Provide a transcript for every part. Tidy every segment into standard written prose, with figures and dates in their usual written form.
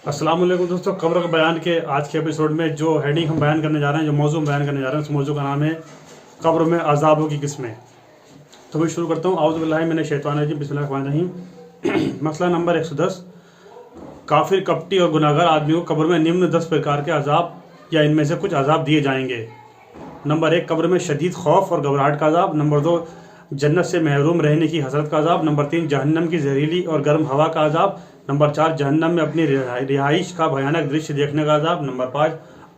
अस्सलाम वालेकुम दोस्तों, कब्र का बयान के आज के एपिसोड में जो हेडिंग हम बयान करने जा रहे हैं, जो मौजू हम बयान करने जा रहे हैं, उस मौजू का नाम है कब्र में अजाबों की किस्में। तो मैं शुरू करता हूँ। औज़ु बिल्लाहि मिनश शैतानिर रजीम, बिस्मिल्लाहिर रहमानिर रहीम। मसला नंबर 110, काफिर, कपटी और गुनाहगार आदमी को कब्र में निम्न 10 प्रकार के अजाब या इनमें से कुछ अजाब दिए जाएंगे। नंबर 1, कब्र में शदीद खौफ और घबराहट का अजाब। नंबर 2, जन्नत से महरूम रहने की हसरत का अजाब। नंबर 3, जहन्नम की जहरीली और गर्म हवा का अजाब। नंबर 4, जहन्नम में अपनी रिहाइश का भयानक दृश्य देखने का अजाब। नंबर 5,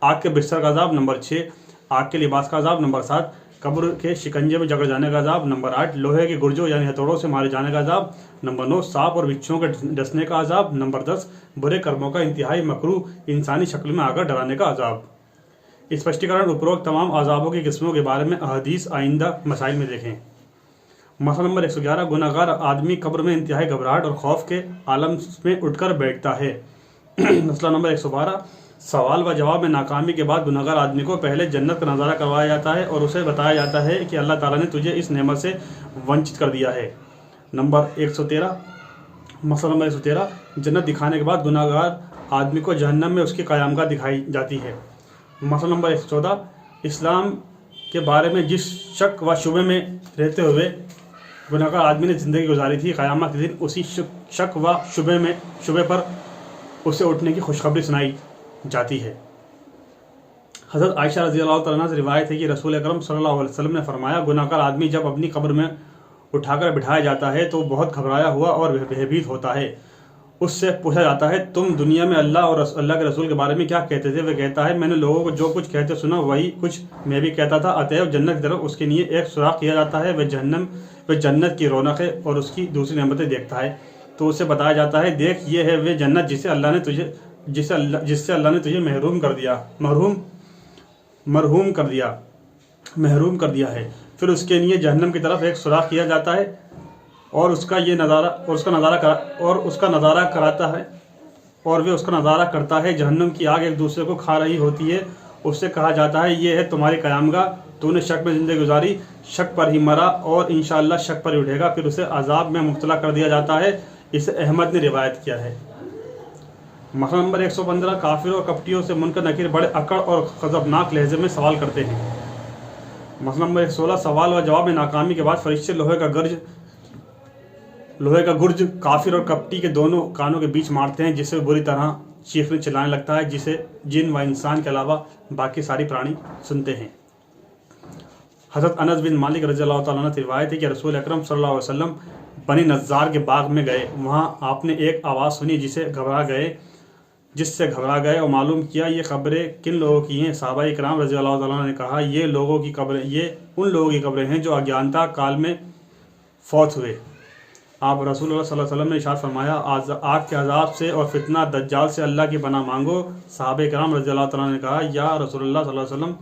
आग के बिस्तर का अजाब। नंबर 6, आग के लिबास का अजाब। नंबर 7, कब्र के शिकंजे में जकड़ जाने का अजाब। नंबर 8, लोहे के गुर्जों यानी हथौड़ों से मारे जाने का अजाब। नंबर 9, सांप और बिच्छुओं के डसने का अजाब। नंबर 10, बुरे कर्मों का इंतहाई मकरूह इंसानी शक्ल में आकर डराने का अजाब। स्पष्टीकरण उपरोक्त तमाम अजाबों की किस्मों के बारे में अहदीस आइंदा मसाइल में देखें। मसला नंबर 111, गुनाहगार आदमी कब्र में इंतहाई घबराहट और खौफ के आलम में उठकर बैठता है। मसला नंबर 112, सवाल व जवाब में नाकामी के बाद गुनाहगार आदमी को पहले जन्नत का नज़ारा करवाया जाता है और उसे बताया जाता है कि अल्लाह ताला ने तुझे इस नेमत से वंचित कर दिया है। नंबर 113, मसला नंबर 113, जन्नत दिखाने के बाद गुनाहगार आदमी को जहन्नम में उसकी क़यामगाह दिखाई जाती है। मसला नंबर 114, इस्लाम के बारे में जिस शक व शुबे में रहते हुए गुनाहगार आदमी ने ज़िंदगी गुजारी थी, क़यामत के दिन उसी शक व शुबे पर उसे उठने की खुशखबरी सुनाई जाती है। हज़रत आयशा रज़ियल्लाहु तआला अन्हा से रिवायत है कि रसूल अकरम सल्लल्लाहु अलैहि वसल्लम ने फरमाया, गुनाहगार आदमी जब अपनी कब्र में उठाकर बिठाया जाता है तो बहुत घबराया हुआ और भयभीत होता है। उससे पूछा जाता है, तुम दुनिया में अल्लाह और अल्लाह के रसूल के बारे में क्या कहते थे? वह कहता है, मैंने लोगों को जो कुछ कहते सुना वही कुछ मैं भी कहता था। अतएव जन्नत की तरफ उसके लिए एक सुराख किया जाता है। वह जन्नत की रौनकें और उसकी दूसरी नेमतें देखता है तो उसे बताया जाता है, देख ये है वे जन्नत जिससे अल्लाह ने तुझे महरूम कर दिया है। फिर उसके लिए जहन्नम की तरफ एक सुराख किया जाता है और उसका नज़ारा करता है। जहन्नम की आग एक दूसरे को खा रही होती है। उससे कहा जाता है, ये है तुम्हारी क़यामगाह, तूने शक में ज़िंदगी गुजारी, शक पर ही मरा और इंशाअल्लाह शक पर ही उठेगा। फिर उसे अजाब में मुब्तला कर दिया जाता है। इसे अहमद ने रिवायत किया है। मसला नंबर 115, काफिरों और कपटियों से मुनकर नकीर बड़े अकड़ और ग़ज़बनाक लहजे में सवाल करते हैं। मसला नंबर 116, सवाल व जवाब में नाकामी के बाद फरिश्ते लोहे का गुर्ज काफिर और कपटी के दोनों कानों के बीच मारते हैं, जिससे बुरी तरह चीखने चिल्लाने लगता है, जिसे जिन व इंसान के अलावा बाकी सारी प्राणी सुनते हैं। हज़रत अनस बिन मालिक रज़ियल्लाहु तआला अन्हु से रिवायत है कि रसूल अकरम सल्लल्लाहु अलैहि वसल्लम बनी नज़्जार के बाग में गए। वहाँ आपने एक आवाज़ सुनी जिससे घबरा गए और मालूम किया ये खबरें किन लोगों की हैं। सहाबा इकराम रज़ियल्लाहु तआला अन्हुम ने कहा, ये उन लोगों की कब्रें हैं जो अज्ञानता काल में फौत हुए। आप रसूलुल्लाह सल्लल्लाहु अलैहि वसल्लम ने इरशाद फरमाया, आग के अजाब से और फितना दज्जाल से अल्लाह की पनाह मांगो। सहाबा इकराम रज़ियल्लाहु तआला ने कहा, या रसूलुल्लाह सल्लल्लाहु अलैहि वसल्लम,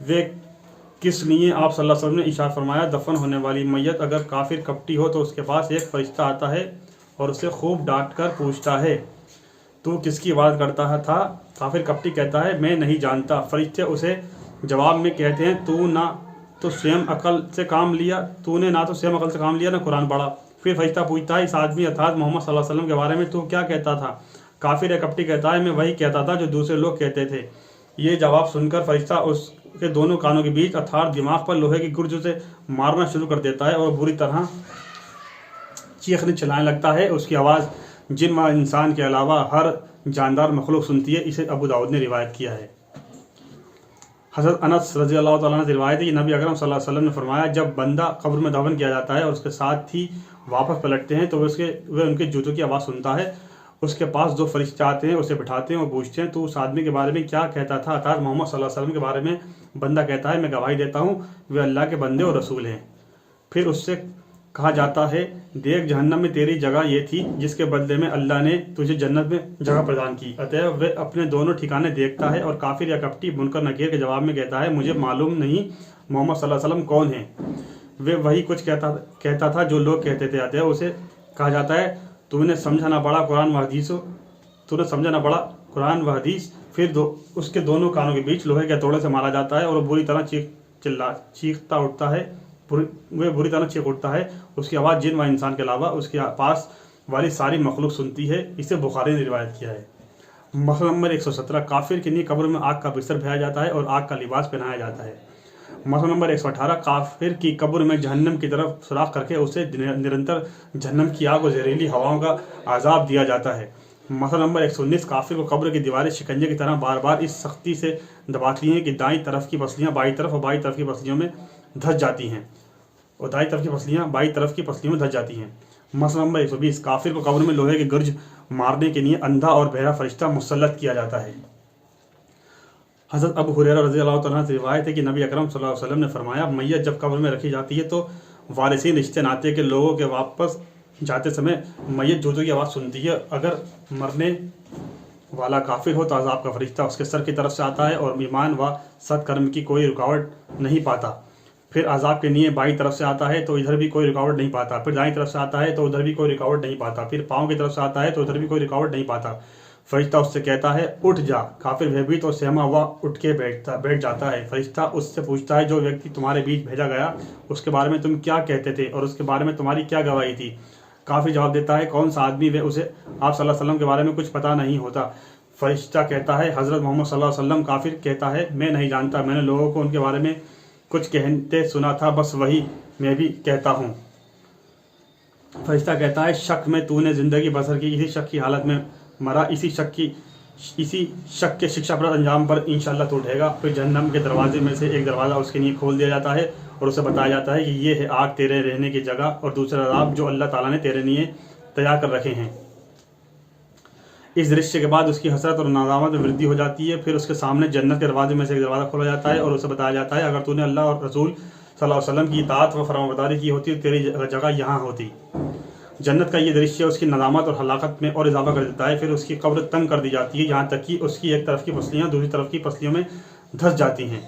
वे किस लिए? आप सल्लल्लाहु अलैहि वसल्लम ने इरशाद फरमाया, दफन होने वाली मैयत अगर काफिर कपटी हो तो उसके पास एक फरिश्ता आता है और उसे खूब डांट कर पूछता है, तू किसकी इबादत करता था? काफिर कपटी कहता है, मैं नहीं जानता। फरिश्ते उसे जवाब में कहते हैं, तूने ना तो स्वयं अकल से काम लिया, ना कुरान पढ़ा। फिर फरिश्ता पूछता है, इस आदमी अर्थात मोहम्मद सल्लल्लाहु अलैहि वसल्लम के बारे में तू क्या कहता था? काफिर या कपटी कहता है, मैं वही कहता था जो दूसरे लोग कहते थे। ये जवाब सुनकर फरिश्ता उसके दोनों कानों के बीच अर्थात दिमाग पर लोहे की गुर्ज से मारना शुरू कर देता है और बुरी तरह चीखने चिल्लाने लगता है। उसकी आवाज़ जिन व इंसान के अलावा हर जानदार मखलूक सुनती है। इसे अबू दाऊद ने रिवायत किया है। हज़रत अनस रज़ियल्लाहु तआला अन्हु से रिवायत है कि नबी अकरम सल्लल्लाहु अलैहि वसल्लम ने फरमाया, जब बंदा कब्र में दफन किया जाता है और उसके साथ ही वापस पलटते हैं तो वे उनके जूतों की आवाज़ सुनता है। उसके पास दो फरिश्ते आते हैं, उसे बिठाते हैं और पूछते हैं, तो उस आदमी के बारे में क्या कहता था? अर्थात मोहम्मद सल्लल्लाहु अलैहि वसल्लम के बारे में बंदा कहता है, मैं गवाही देता हूँ वे अल्लाह के बंदे और रसूल हैं। फिर उससे कहा जाता है, देख जहन्नम में तेरी जगह ये थी जिसके बदले में अल्लाह ने तुझे जन्नत में जगह प्रदान की। अतएव वे अपने दोनों ठिकाने देखता है और काफिर या कपटी मुनकर नकीर के जवाब में कहता है, मुझे मालूम नहीं मोहम्मद सल्लल्लाहु अलैहि वसल्लम कौन है। वे वही कुछ कहता था जो लोग कहते थे। अतएव उसे कहा जाता है, तूने समझा ना पड़ा कुरान व हदीस। फिर उसके दोनों कानों के बीच लोहे के हथौड़े से मारा जाता है और बुरी तरह चीख उठता है। उसकी आवाज़ जिन व इंसान के अलावा उसके पास वाली सारी मखलूक सुनती है। इसे बुखारी ने रिवायत किया है। मसला नंबर 117, काफिर के लिए कब्र में आग का बिस्तर भेजा जाता है और आग का लिबास पहनाया जाता है। मसला नंबर 118, काफिर की कब्र में जहन्नम की तरफ सुराख करके उसे निरंतर जहन्नम की आग और जहरीली हवाओं का आज़ाब दिया जाता है। मसला नंबर 119, काफिर को कब्र की दीवारें शिकंजे की तरह बार बार इस सख्ती से दबाती हैं कि दाईं तरफ की पसलियाँ बाईं तरफ और बाईं तरफ की पसलियों में धंस जाती हैं और दाईं तरफ की पसलियाँ बाईं तरफ की पसलियों में धंस जाती हैं। मसला नंबर 120, काफिर को कब्र में लोहे के गर्ज मारने के लिए अंधा और बहरा फरिश्ता मुसल्लत किया जाता है। हज़रत अबू हुरैरा रज़ियल्लाहु तआला से रिवायत है कि नबी अकरम सल्लल्लाहु अलैहि वसल्लम ने फरमाया, मैयत जब कब्र में रखी जाती है तो वारिसीन रिश्ते नाते के लोगों के वापस जाते समय मैयत जूतों की आवाज़ सुनती है। अगर मरने वाला काफिर हो तो अज़ाब का फरिश्ता उसके सर की तरफ से आता है और ईमान व सत्कर्म की कोई रुकावट नहीं पाता। फिर अज़ाब के लिए बाईं तरफ से आता है तो इधर भी कोई रुकावट नहीं पाता। फिर दाईं तरफ से आता है तो उधर भी कोई रुकावट नहीं पाता। फिर पाँव की तरफ से आता है तो उधर भी कोई रुकावट नहीं पाता। फरिश्ता उससे कहता है, उठ जा। काफिर भयभीत और सहमा हुआ उठ के बैठ जाता है। फरिश्ता उससे पूछता है, जो व्यक्ति तुम्हारे बीच भेजा गया उसके बारे में तुम क्या कहते थे और उसके बारे में तुम्हारी क्या गवाही थी? काफिर जवाब देता है, कौन सा आदमी वे, उसे आप सल्लल्लाहु अलैहि वसल्लम के बारे में कुछ पता नहीं होता। फरिश्ता कहता है, हज़रत मोहम्मद सल्लल्लाहु अलैहि वसल्लम। काफिर कहता है, मैं नहीं जानता, मैंने लोगों को उनके बारे में कुछ कहते सुना था, बस वही मैं भी कहता हूँ। फरिश्ता कहता है, शक में तूने ज़िंदगी बसर की, इसी शक की हालत में मरा, इसी शक के शिक्षाप्रद अंजाम पर इंशाअल्लाह तू उठेगा। फिर जहन्नम के दरवाजे में से एक दरवाज़ा उसके लिए खोल दिया जाता है और उसे बताया जाता है कि ये है आग तेरे रहने की जगह और दूसरा अज़ाब जो अल्लाह ताला ने तेरे लिए तैयार कर रखे हैं। इस दृश्य के बाद उसकी हसरत और नादामत में वृद्धि हो जाती है। फिर उसके सामने जन्नत के दरवाजे में से एक दरवाज़ा खोला जाता है और उसे बताया जाता है, अगर तूने अल्लाह और रसूल सल्लल्लाहु अलैहि वसल्लम की इताअत व फरमाबरदारी की होती तो तेरी जगह यहाँ होती। जन्नत का ये दृश्य उसकी नदामत और हलाकत में और इजाफा कर देता है। फिर उसकी कब्र तंग कर दी जाती है, यहाँ तक कि उसकी एक तरफ की पसलियाँ दूसरी तरफ की पसलियों में धंस जाती हैं।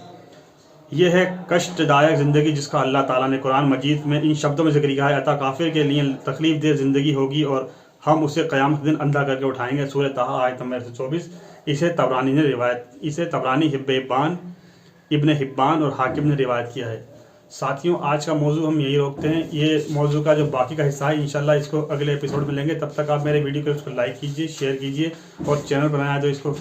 यह है कष्टदायक ज़िंदगी जिसका अल्लाह ताला ने कुरान मजीद में इन शब्दों में जिक्र किया है, अतः काफिर के लिए तकलीफ दे ज़िंदगी होगी और हम उसे क़यामत के दिन अंधा करके उठाएंगे। सूरह ताहा आयत नंबर 124। इसे तबरानी इब्न हिब्बान और हाकिम ने रिवायत किया है। साथियों, आज का मौजू हम यही रोकते हैं। ये मौजू का जो बाकी का हिस्सा है इंशाल्लाह इसको अगले एपिसोड में लेंगे। तब तक आप मेरे वीडियो को इसको लाइक कीजिए, शेयर कीजिए और चैनल बनाया है तो इसको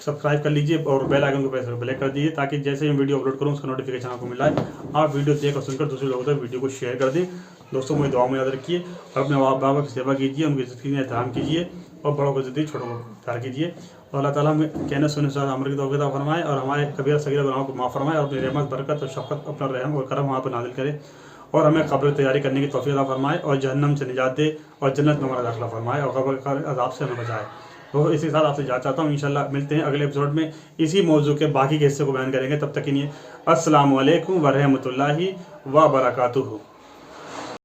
सब्सक्राइब कर लीजिए और बेल आइकन को प्रेस कर दीजिए ताकि जैसे मैं वीडियो अपलोड करूँ उसका नोटिफिकेशन आपको मिला है। आप वीडियो देख और सुनकर दूसरे लोगों तक वीडियो को शेयर कर दें। दोस्तों, मुझे दुआ में याद रखिए और अपने माँ बाप की सेवा कीजिए, उनकी इज्जत की एहतराम कीजिए और बड़ों को इज्जत छोटों को प्यार कीजिए। और अल्लाह ताला हमें कहने सुनने से अमर की तौफीक अता फरमाए और हमारे कबीरा सगीरा गुनाहों को माफ़ फरमाए और अपनी रहमत बरकत और शफ़क़त अपना रहम और करम वहाँ पर नाज़िल करे और हमें कब्र तैयारी करने की तौफीक अता फरमाए और जहन्नम से निजात दे और जन्नत में हमारा दाखिला फरमाए और कब्र का अज़ाब से हमें बचाए। तो इसी के साथ आपसे इजाज़त चाहता हूँ। इंशाल्लाह मिलते हैं अगले एपिसोड में, इसी मौजू के बाकी के हिस्से को बयान करेंगे। तब तक के लिए अस्सलामु अलैकुम व रहमतुल्लाहि व बरकातुहू।